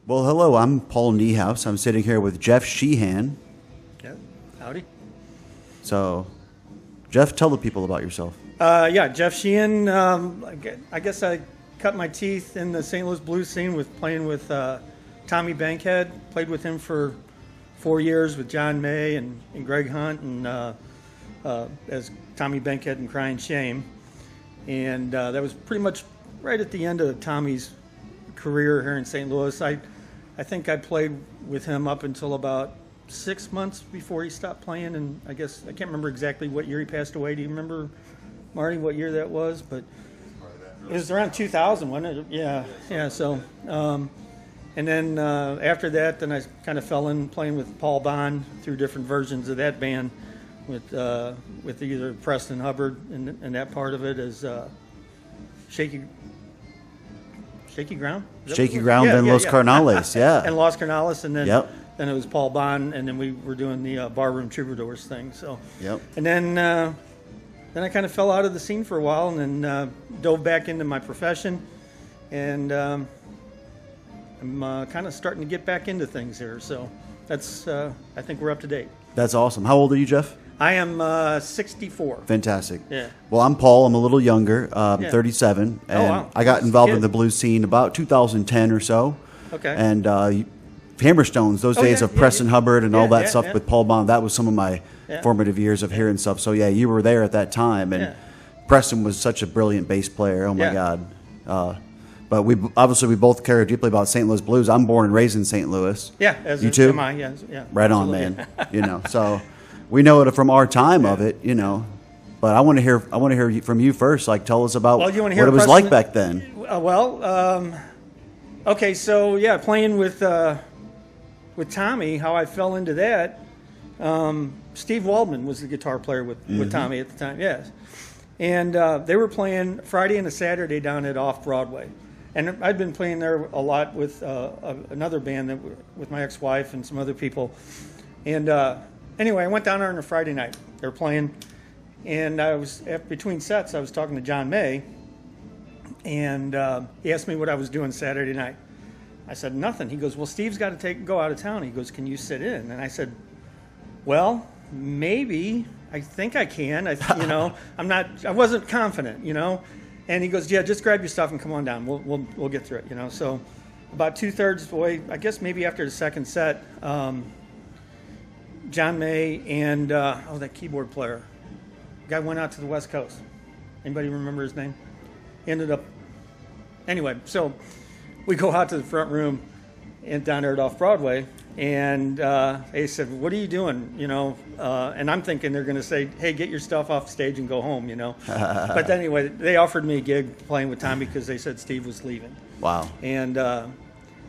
Well, hello, I'm Paul Niehaus. I'm sitting here with Jeff Sheehan. Yeah, howdy. So, Jeff, tell the people about yourself. Yeah, Jeff Sheehan. I guess I cut my teeth in the St. Louis blues scene with playing with Tommy Bankhead. Played with him for 4 years with John May and Greg Hunt, and as Tommy Bankhead and Crying Shame. And that was pretty much right at the end of Tommy's career here in St. Louis. I think I played with him up until about 6 months before he stopped playing, and I guess I can't remember exactly what year he passed away. Do you remember, Marty, what year that was? But it was around 2000, wasn't it? Yeah. So, and then after that, then I kind of fell in playing with Paul Bond through different versions of that band, with either Preston Hubbard and that part of it as Shaky Ground? Shaky Ground, then Los Carnales, yeah. And Los Carnales, and then then it was Paul Bond, and then we were doing the Barroom Troubadours thing. So, and then I kind of fell out of the scene for a while, and then dove back into my profession, and I'm kind of starting to get back into things here. So that's I think we're up to date. That's awesome. How old are you, Jeff? I am 64. Fantastic. Yeah. Well, I'm Paul. I'm a little younger, 37, and I got involved in the blues scene about 2010 or so. Okay. And Hammerstones, those days of Preston Hubbard and all that stuff with Paul Bond, that was some of my formative years of hearing stuff. So, yeah, you were there at that time, and Preston was such a brilliant bass player. Oh, my God. But we both care deeply about St. Louis blues. I'm born and raised in St. Louis. Yeah. You too? Am I, yeah. Right on, man. So we know it from our time of it, But I want to hear from you first. Like, tell us about what it was like back then. Okay, so playing with Tommy, how I fell into that. Steve Waldman was the guitar player with Tommy at the time. Yes, and they were playing Friday and a Saturday down at Off Broadway, and I'd been playing there a lot with another band with my ex-wife and some other people, and. Anyway, I went down there on a Friday night. They were playing, and between sets, I was talking to John May, and he asked me what I was doing Saturday night. I said, nothing. He goes, well, Steve's got to go out of town. He goes, can you sit in? And I said, well, maybe. I think I can. I wasn't confident, And he goes, yeah, just grab your stuff and come on down. We'll get through it, So about 2/3 of the way, I guess maybe after the second set, John May and that keyboard player, guy went out to the West Coast. Anybody remember his name? He ended up anyway. So we go out to the front room and down there at Off Broadway, and they said, "What are you doing?" And I'm thinking they're going to say, "Hey, get your stuff off stage and go home," But anyway, they offered me a gig playing with Tommy because they said Steve was leaving. Wow. And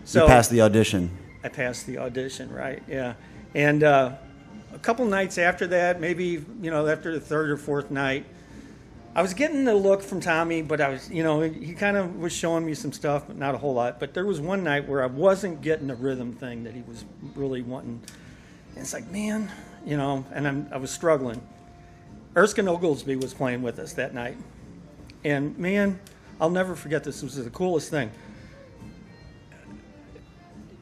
so you passed the audition. I passed the audition, right? Yeah. And a couple nights after that, maybe, after the third or fourth night, I was getting the look from Tommy, but I was, he kind of was showing me some stuff, but not a whole lot. But there was one night where I wasn't getting the rhythm thing that he was really wanting. And it's like, man, and I was struggling. Erskine Oglesby was playing with us that night. And, man, I'll never forget this. This was the coolest thing.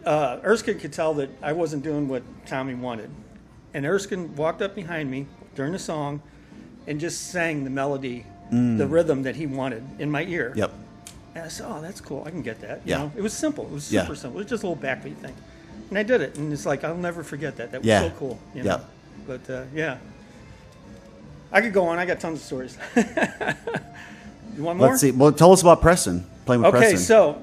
Erskine could tell that I wasn't doing what Tommy wanted. And Erskine walked up behind me during the song and just sang the melody, the rhythm that he wanted in my ear. Yep. And I said, oh, that's cool. I can get that. Yeah. It was simple. It was super simple. It was just a little backbeat thing. And I did it. And it's like, I'll never forget that. That was so cool. But, I could go on. I got tons of stories. You want more? Let's see. Well, tell us about Preston, playing with Preston. Okay, so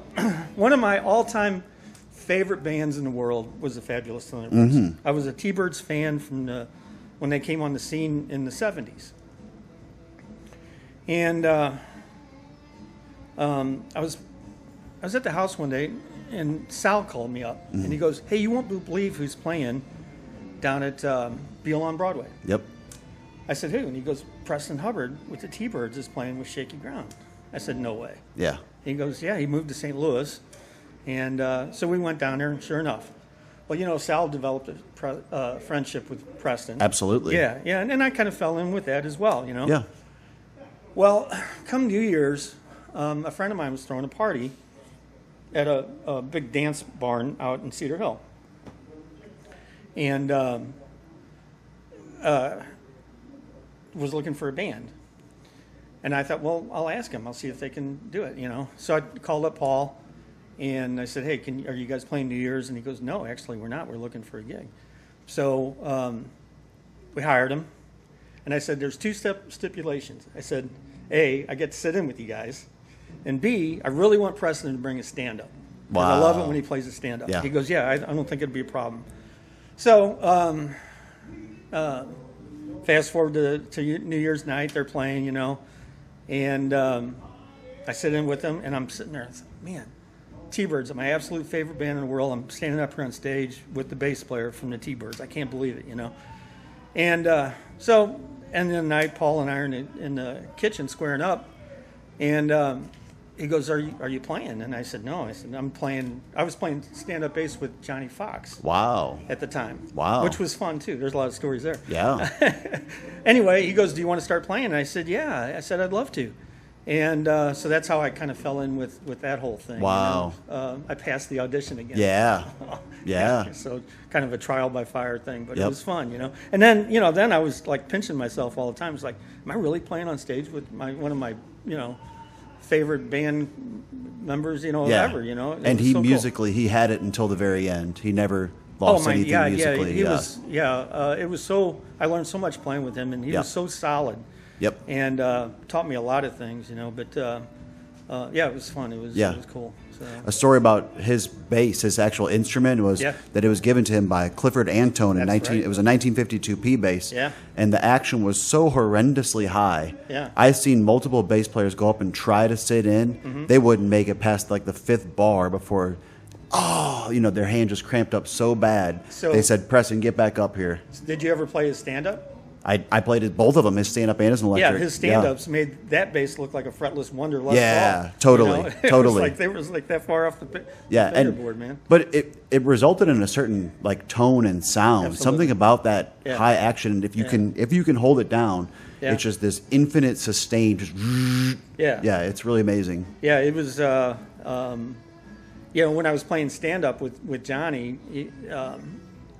one of my all-time favorite bands in the world was the Fabulous Thunderbirds. I was a T-Birds fan from when they came on the scene in the 70s. And I was at the house one day, and Sal called me up, and he goes, hey, you won't believe who's playing down at Beale on Broadway. Yep. I said, who? And he goes, Preston Hubbard with the T-Birds is playing with Shaky Ground. I said, no way. Yeah. He goes, yeah, he moved to St. Louis. And so we went down there, and sure enough. Well, Sal developed a friendship with Preston. Absolutely. Yeah, and I kind of fell in with that as well, Yeah. Well, come New Year's, a friend of mine was throwing a party, at a big dance barn out in Cedar Hill. And was looking for a band. And I thought, well, I'll ask them. I'll see if they can do it, So I called up Paul, and I said, hey, are you guys playing New Year's? And he goes, no, actually, we're not. We're looking for a gig. So we hired him. And I said, there's two stipulations. I said, A, I get to sit in with you guys. And B, I really want Preston to bring a stand-up. Wow. I love it when he plays a stand-up. Yeah. He goes, yeah, I don't think it'd be a problem. So fast forward to New Year's night, they're playing, and I sit in with them, and I'm sitting there, and I said, man, T-Birds are my absolute favorite band in the world. I'm standing up here on stage with the bass player from the T-Birds. I can't believe it, And so, end of the night, Paul and I are in the kitchen squaring up, and he goes, are you playing? And I said, no. I said, I was playing stand-up bass with Johnny Fox. Wow. At the time. Wow. Which was fun, too. There's a lot of stories there. Yeah. Anyway, he goes, do you want to start playing? And I said, yeah. I said, I'd love to. And so that's how I kind of fell in with that whole thing. Wow. I passed the audition again. Yeah. Yeah. So kind of a trial by fire thing, but it was fun, And then, then I was like pinching myself all the time. It's like, am I really playing on stage with one of my, favorite band members, ever, And he musically, he had it until the very end. He never lost anything musically. He was, it was so, I learned so much playing with him, and he was so solid. Yep. And taught me a lot of things, but it was fun. It was cool. So. A story about his bass, his actual instrument, was that it was given to him by Clifford Antone in It was a 1952 P bass. Yeah. And the action was so horrendously high. Yeah. I've seen multiple bass players go up and try to sit in. Mm-hmm. They wouldn't make it past like the fifth bar before, their hand just cramped up so bad. So they said, Preston, get back up here. Did you ever play his stand-up? I played both of them, his stand-up and his electric. Yeah, his stand-ups made that bass look like a fretless Wonder Les Paul. Totally, totally. They was like that far off the fingerboard, man. But it resulted in a certain like tone and sound. Absolutely. Something about that high action. If you can hold it down, it's just this infinite sustain. Just it's really amazing. Yeah, it was. When I was playing stand-up with Johnny.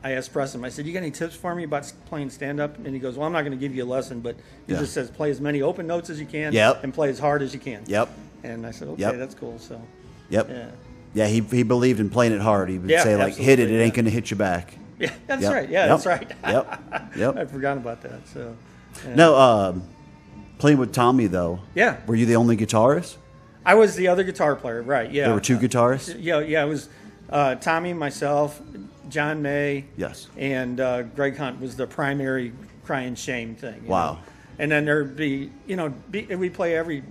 I asked Preston, I said, you got any tips for me about playing stand-up? And he goes, well, I'm not going to give you a lesson, but he just says play as many open notes as you can and play as hard as you can. Yep. And I said, okay, that's cool. So. Yep. Yeah, he believed in playing it hard. He would say, like, hit it ain't going to hit you back. Yeah, that's right. Yeah, that's right. Yep. I forgot about that. So. No, playing with Tommy, though. Yeah. Were you the only guitarist? I was the other guitar player, right, yeah. There were two guitarists? Yeah, it was Tommy, myself, John May, and Greg Hunt was the primary crying shame thing. Wow. And then there'd be, we played every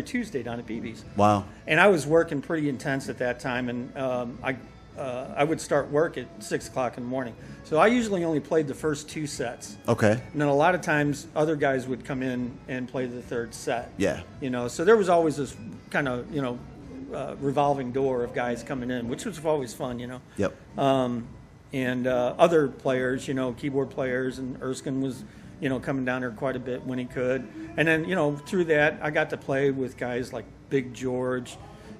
Tuesday down at BB's. Wow. And I was working pretty intense at that time, and I would start work at 6 o'clock in the morning. So I usually only played the first two sets. Okay. And then a lot of times other guys would come in and play the third set. Yeah. So there was always this kind of, revolving door of guys coming in, which was always fun, Yep. And other players, keyboard players, and Erskine was, coming down there quite a bit when he could. And then, through that, I got to play with guys like Big George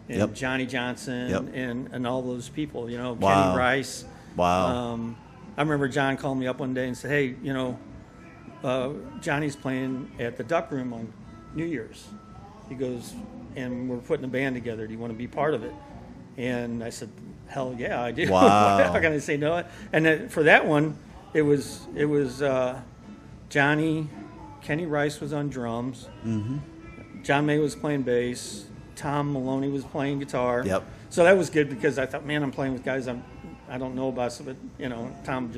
and Johnny Johnson and all those people, Kenny Rice. Wow. I remember John called me up one day and said, hey, Johnny's playing at the Duck Room on New Year's. He goes, and we're putting a band together. Do you want to be part of it? And I said, hell yeah, I do. Wow. How can I say no? And then for that one, it was Johnny, Kenny Rice was on drums. Mm-hmm. John May was playing bass. Tom Maloney was playing guitar. Yep. So that was good because I thought, man, I'm playing with guys I don't know about, but Tom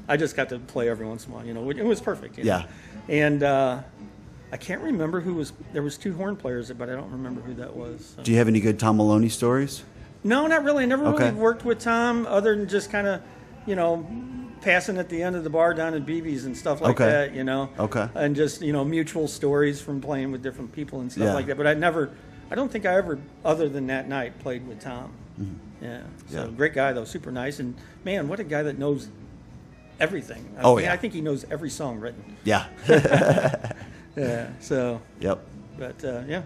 I just got to play every once in a while. It was perfect. Yeah. And I can't remember who was. There was two horn players, but I don't remember who that was. So. Do you have any good Tom Maloney stories? No, not really. I never really worked with Tom, other than just kind of, passing at the end of the bar down at BB's and stuff like that. Okay. And just mutual stories from playing with different people and stuff like that. But I don't think I ever, other than that night, played with Tom. Mm-hmm. Yeah. So great guy though, super nice, and man, what a guy that knows everything. I think he knows every song written. Yeah. Yeah. So. Yep. But yeah.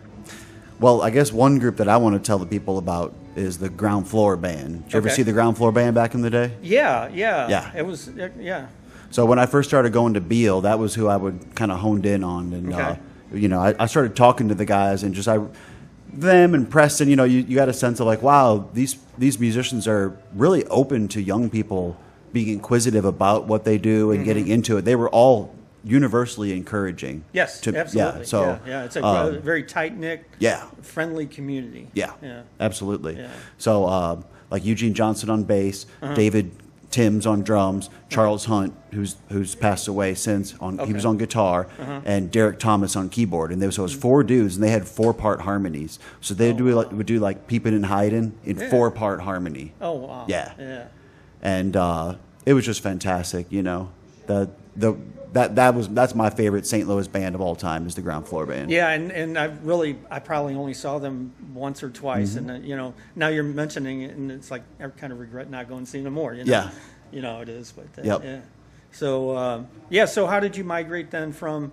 Well, I guess one group that I want to tell the people about is the Ground Floor Band. Did you ever see the Ground Floor Band back in the day? Yeah. It was, yeah. So when I first started going to Beale, that was who I would kind of honed in on. And, you know, I started talking to the guys and just them and Preston, you know, you got a sense of like, wow, these musicians are really open to young people being inquisitive about what they do and getting into it. They were all universally encouraging. Yes, absolutely. Yeah, so, it's a very tight-knit, friendly community. Yeah, absolutely. Yeah. So like Eugene Johnson on bass, David Timms on drums, Charles Hunt, who's passed away since, he was on guitar, and Derek Thomas on keyboard. And so it was 4 dudes, and they had 4-part harmonies. So they would do like Peepin' and Hidin' in 4-part harmony. Oh wow! Yeah. And it was just fantastic. You know, that's my favorite St. Louis band of all time is the Ground Floor Band. Yeah, and I probably only saw them once or twice, and you know, now you're mentioning it, and it's like I kind of regret not going to see them more. You know? Yeah, you know it is, but yeah. So so how did you migrate then from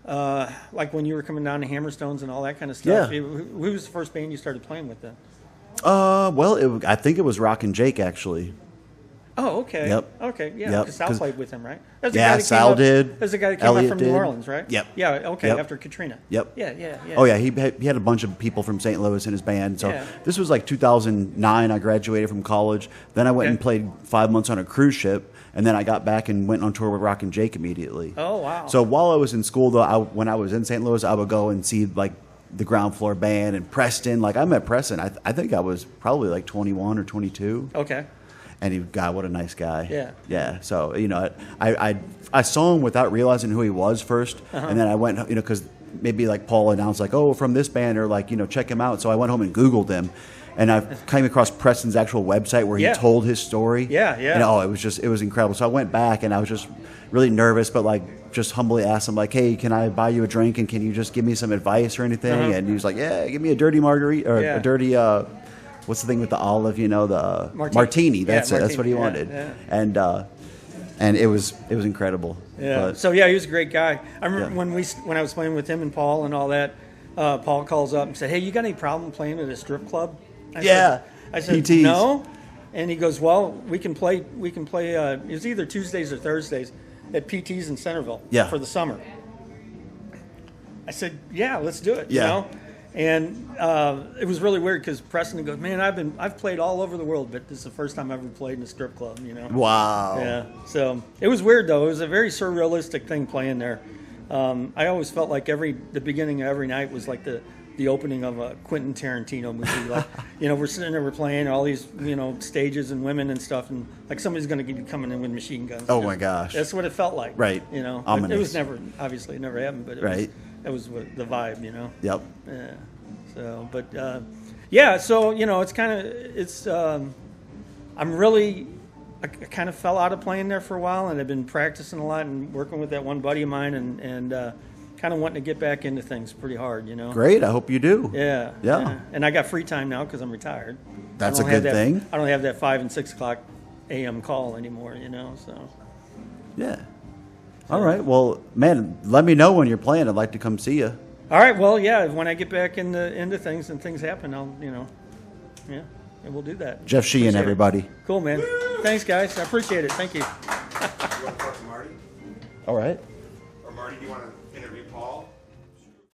like when you were coming down to Hammerstones and all that kind of stuff? Yeah. Who was the first band you started playing with then? Well, I think it was Rockin' Jake actually. Oh, okay. Yep. Okay, yeah, because Sal played with him, right? That's Sal did. There's a guy that came Elliot up from did. New Orleans, right? Yep. Yeah, okay, Yep. after Katrina. Yep. Yeah. Oh, yeah, he had a bunch of people from St. Louis in his band. So this was like 2009. I graduated from college. Then I went and played 5 months on a cruise ship, and then I got back and went on tour with Rockin' Jake immediately. Oh, wow. So while I was in school, though, when I was in St. Louis, I would go and see, like, the Ground Floor Band and Preston. Like, I met Preston. I think I was probably like 21 or 22. Okay. And God, what a nice guy. Yeah. So, you know, I saw him without realizing who he was first. And then I went, you know, because maybe like Paul announced like, oh, from this band, or like, you know, check him out. So I went home and Googled him. And I came across Preston's actual website where he told his story. Yeah. And it was incredible. So I went back and I was just really nervous, but like just humbly asked him like, hey, can I buy you a drink and can you just give me some advice or anything? And he was like, yeah, give me a dirty margarita or a dirty, what's the thing with the olive? You know, the martini. That's it. That's what he wanted. Yeah. And it was incredible. Yeah. But, so he was a great guy. I remember when I was playing with him and Paul and all that. Paul calls up and said, "Hey, you got any problem playing at a strip club?" I said, PTs. No. And he goes, "Well, we can play. It was either Tuesdays or Thursdays at PT's in Centerville for the summer." I said, "Yeah, let's do it." Yeah. You know? And it was really weird because Preston goes, "Man, I've played all over the world, but this is the first time I've ever played in a strip club." You know? Wow. Yeah. So it was weird though. It was a very surrealistic thing playing there. I always felt like the beginning of every night was like the opening of a Quentin Tarantino movie. Like, you know, we're sitting there, we're playing all these, you know, stages and women and stuff, and like somebody's going to be coming in with machine guns. Oh my gosh. That's what it felt like. Right. You know, ominous. It was never, obviously, it never happened, but it was the vibe, you know. Yep. Yeah. So, but so you know, it's kind of I kind of fell out of playing there for a while, and I've been practicing a lot and working with that one buddy of mine, and kind of wanting to get back into things pretty hard, you know. Great, I hope you do. Yeah. And I got free time now because I'm retired. That's a good thing. I don't have that 5 and 6 o'clock a.m. call anymore, you know. So. Yeah. All right. Well, man, let me know when you're playing. I'd like to come see you. All right. Well, yeah. When I get back into things and things happen, I'll, you know, and we'll do that. Jeff Sheehan, everybody. Cool, man. Thanks, guys. I appreciate it. Thank you. You want to talk to Marty? All right. Or Marty, do you want to interview Paul?